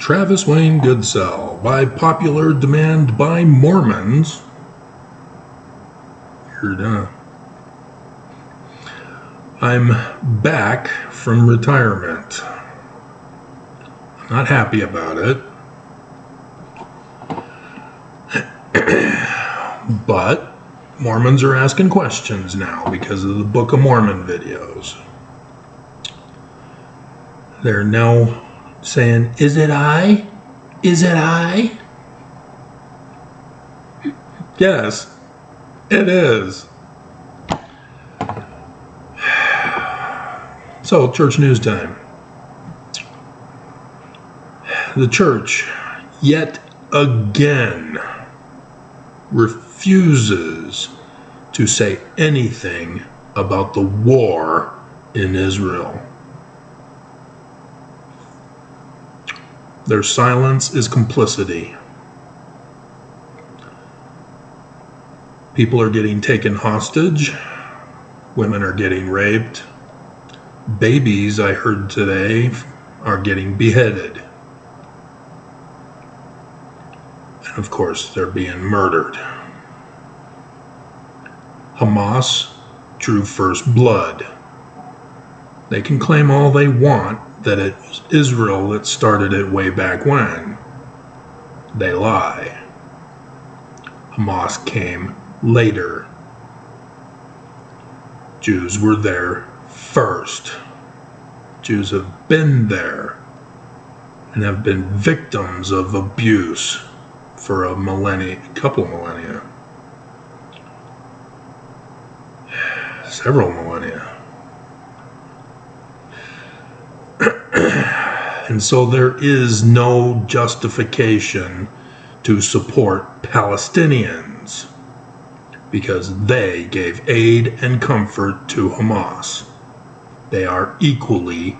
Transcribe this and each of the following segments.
Travis Wayne Goodsell, by popular demand by Mormons. You're done. I'm back from retirement. I'm not happy about it. But Mormons are asking questions now because of the Book of Mormon videos. They're now saying, is it I? Is it I? Yes, it is. So, church news time. The church, yet again, refuses to say anything about the war in Israel. Their silence is complicity. People are getting taken hostage. Women are getting raped. Babies, I heard today, are getting beheaded. And of course, they're being murdered. Hamas drew first blood. They can claim all they want that it was Israel that started it way back when. They lie. Hamas came later. Jews were there first. Jews have been there and have been victims of abuse for a couple millennia. Several millennia. And so there is no justification to support Palestinians because they gave aid and comfort to Hamas. They are equally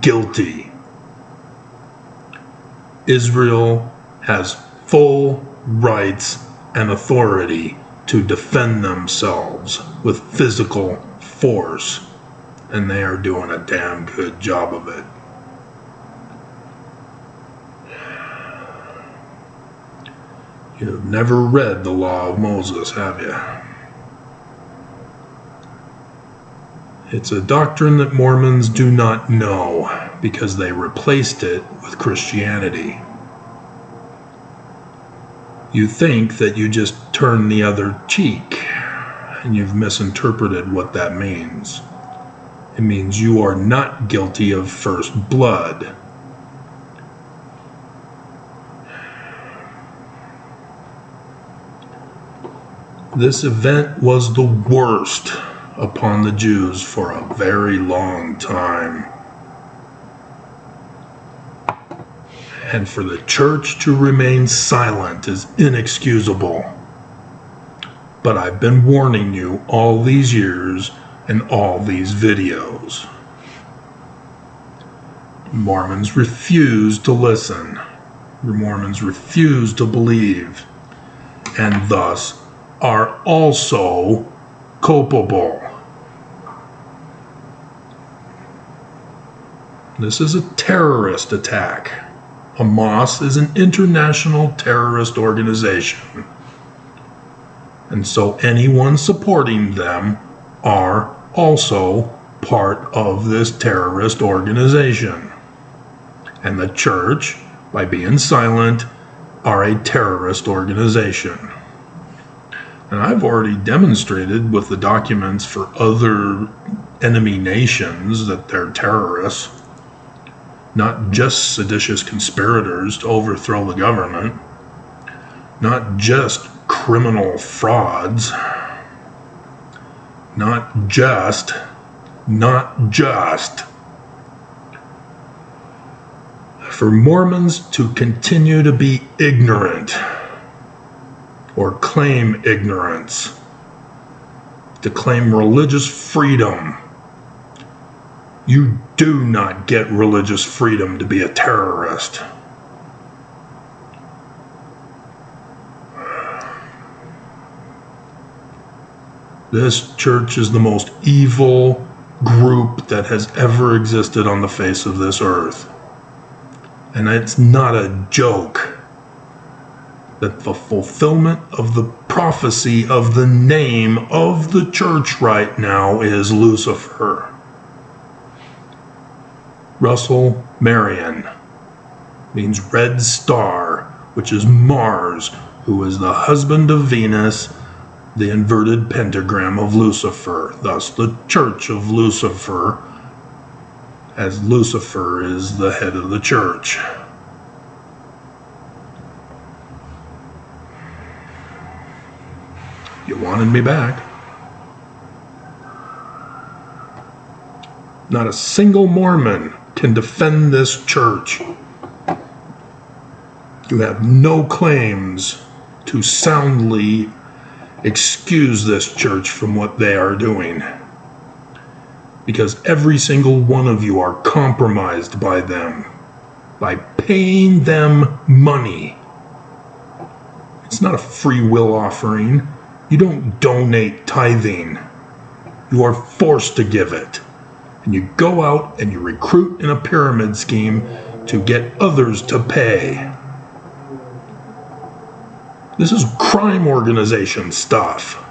guilty. Israel has full rights and authority to defend themselves with physical force, and they are doing a damn good job of it. You've never read the Law of Moses, have you? It's a doctrine that Mormons do not know because they replaced it with Christianity. You think that you just turn the other cheek, and you've misinterpreted what that means. It means you are not guilty of first blood. This event was the worst upon the Jews for a very long time. And for the church to remain silent is inexcusable. But I've been warning you all these years and all these videos. Mormons refuse to listen. Mormons refuse to believe, and thus are also culpable. This is a terrorist attack. Hamas is an international terrorist organization. And so anyone supporting them are also part of this terrorist organization. And the church, by being silent, are a terrorist organization. And I've already demonstrated with the documents for other enemy nations that they're terrorists, not just seditious conspirators to overthrow the government, not just criminal frauds, not just. For Mormons to continue to be ignorant or claim ignorance, to claim religious freedom. You do not get religious freedom to be a terrorist. This church is the most evil group that has ever existed on the face of this earth. And it's not a joke that the fulfillment of the prophecy of the name of the church right now is Lucifer. Russell Marion means red star, which is Mars, who is the husband of Venus, the inverted pentagram of Lucifer, thus the church of Lucifer, as Lucifer is the head of the church. You wanted me back. Not a single Mormon can defend this church. You have no claims to soundly excuse this church from what they are doing, because every single one of you are compromised by them, by paying them money. It's not a free will offering. You don't donate tithing. You are forced to give it. And you go out and you recruit in a pyramid scheme to get others to pay. This is crime organization stuff.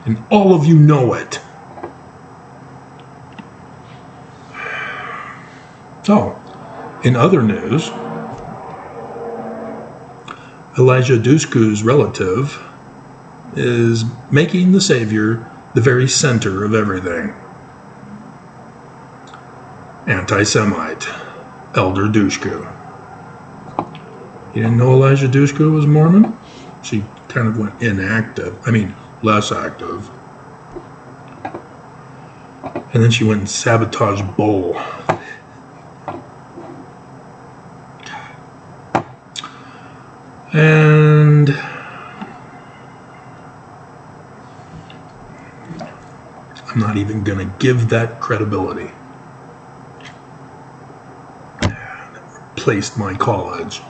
And all of you know it. So, in other news, Elijah Dushku's relative is making the Savior the very center of everything. Anti-Semite, Elder Dushku. You didn't know Elijah Dushku was Mormon? She kind of went inactive. I mean, less active. And then she went and sabotaged Bull. And I'm not even going to give that credibility. That replaced my college.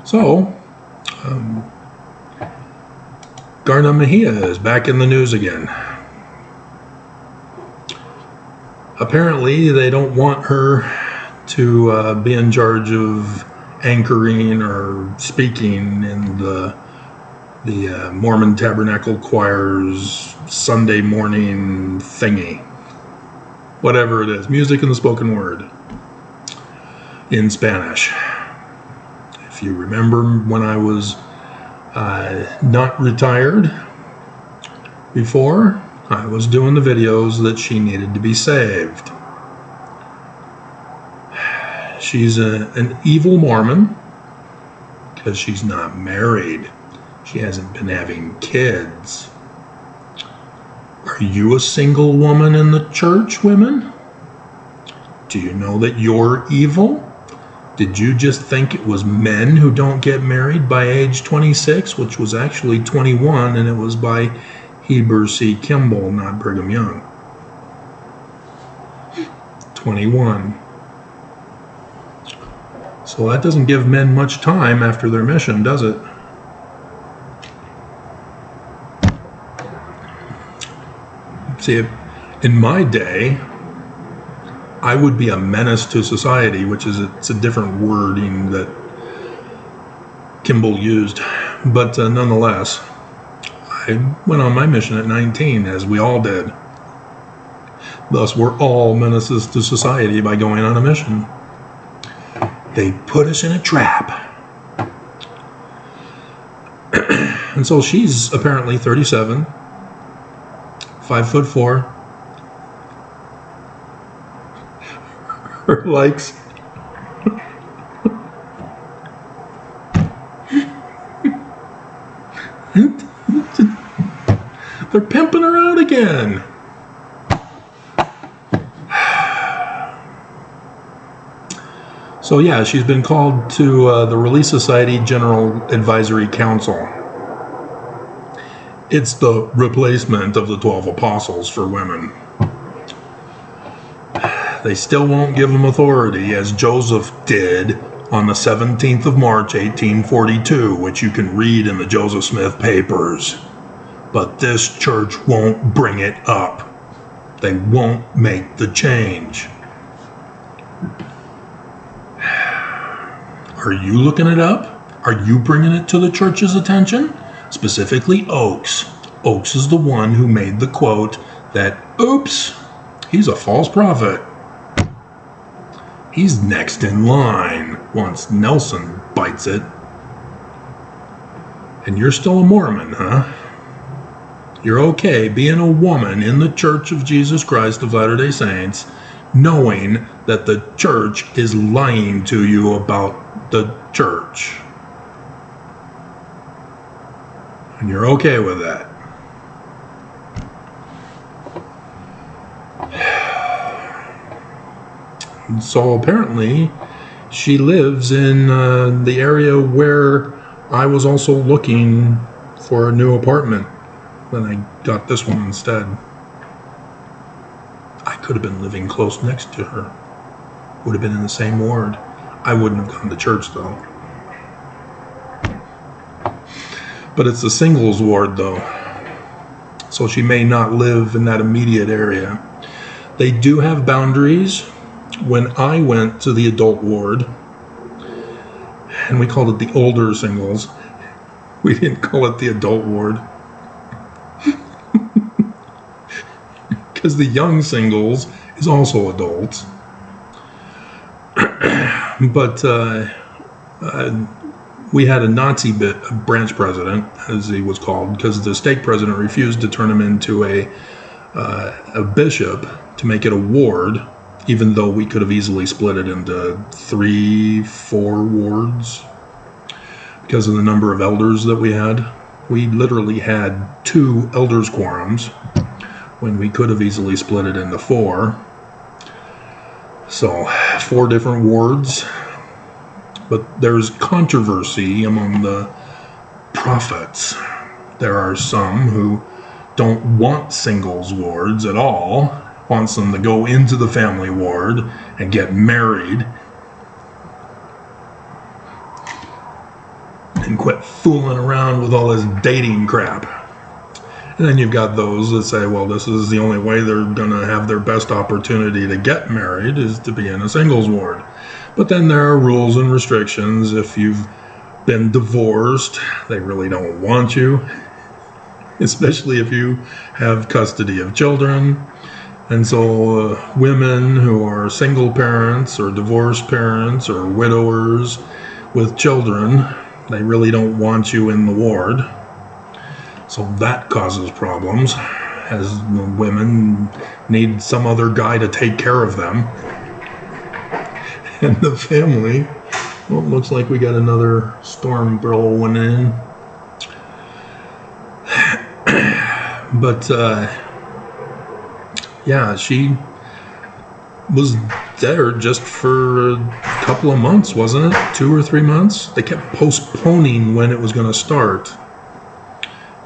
So, Garna Mejia is back in the news again. Apparently, they don't want her to be in charge of anchoring or speaking in the Mormon Tabernacle Choir's Sunday morning thingy. Whatever it is, music and the spoken word in Spanish. If you remember when I was not retired before, I was doing the videos that she needed to be saved. She's an evil Mormon because she's not married. She hasn't been having kids. Are you a single woman in the church, women? Do you know that you're evil? Did you just think it was men who don't get married by age 26, which was actually 21, and it was by Heber C. Kimball, not Brigham Young? 21. So that doesn't give men much time after their mission, does it? See, in my day, I would be a menace to society, which is it's a different wording that Kimball used. But nonetheless, I went on my mission at 19, as we all did. Thus, we're all menaces to society by going on a mission. They put us in a trap. And so she's apparently 37, 5'4". Her likes. They're pimping her out again. So yeah, she's been called to the Relief Society General Advisory Council. It's the replacement of the 12 Apostles for women. They still won't give them authority, as Joseph did on the 17th of March, 1842, which you can read in the Joseph Smith papers. But this church won't bring it up. They won't make the change. Are you looking it up? Are you bringing it to the church's attention? Specifically Oaks. Oaks is the one who made the quote that, oops, he's a false prophet. He's next in line once Nelson bites it. And you're still a Mormon, huh? You're okay being a woman in the Church of Jesus Christ of Latter-day Saints, knowing that the church is lying to you about the church. And you're okay with that. And so apparently she lives in the area where I was also looking for a new apartment when I got this one instead. I could have been living close next to her. Would have been in the same ward. I wouldn't have gone to church though. But it's a singles ward though, so she may not live in that immediate area. They do have boundaries. When I went to the adult ward, and we called it the older singles, we didn't call it the adult ward. Because the young singles is also adults. But we had a Nazi branch president, as he was called, because the stake president refused to turn him into a bishop to make it a ward, even though we could have easily split it into 3-4 wards because of the number of elders that we had. We literally had 2 elders quorums when we could have easily split it into 4. So 4 different wards. But there's controversy among the prophets. There are some who don't want singles wards at all, wants them to go into the family ward and get married and quit fooling around with all this dating crap. And then you've got those that say, well, this is the only way they're going to have their best opportunity to get married is to be in a singles ward. But then there are rules and restrictions. If you've been divorced, they really don't want you, especially if you have custody of children. And so women who are single parents or divorced parents or widowers with children, they really don't want you in the ward. So that causes problems, as the women need some other guy to take care of them. And the family, well, it looks like we got another storm blowing in. But yeah, she was there just for a couple of months, wasn't it? 2 or 3 months? They kept postponing when it was going to start.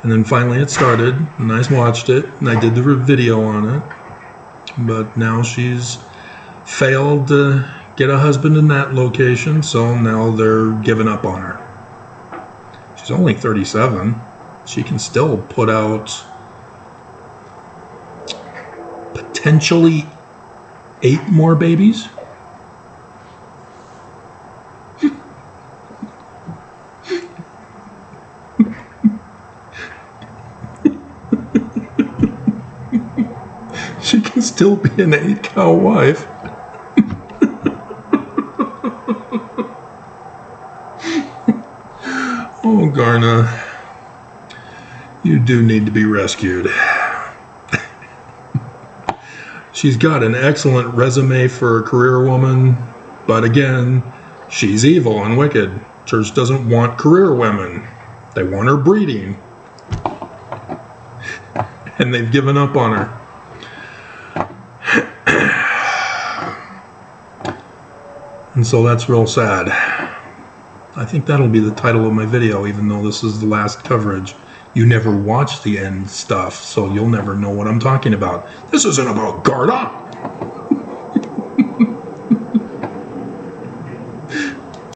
And then finally it started, and I watched it, and I did the video on it. But now she's failed to get a husband in that location, so now they're giving up on her. She's only 37. She can still put out potentially 8 more babies. She can still be an 8-cow wife. Oh, Garna, you do need to be rescued. She's got an excellent resume for a career woman, but again, she's evil and wicked. Church doesn't want career women. They want her breeding. And they've given up on her. And so that's real sad. I think that'll be the title of my video, even though this is the last coverage. You never watch the end stuff, so you'll never know what I'm talking about. This isn't about Garna.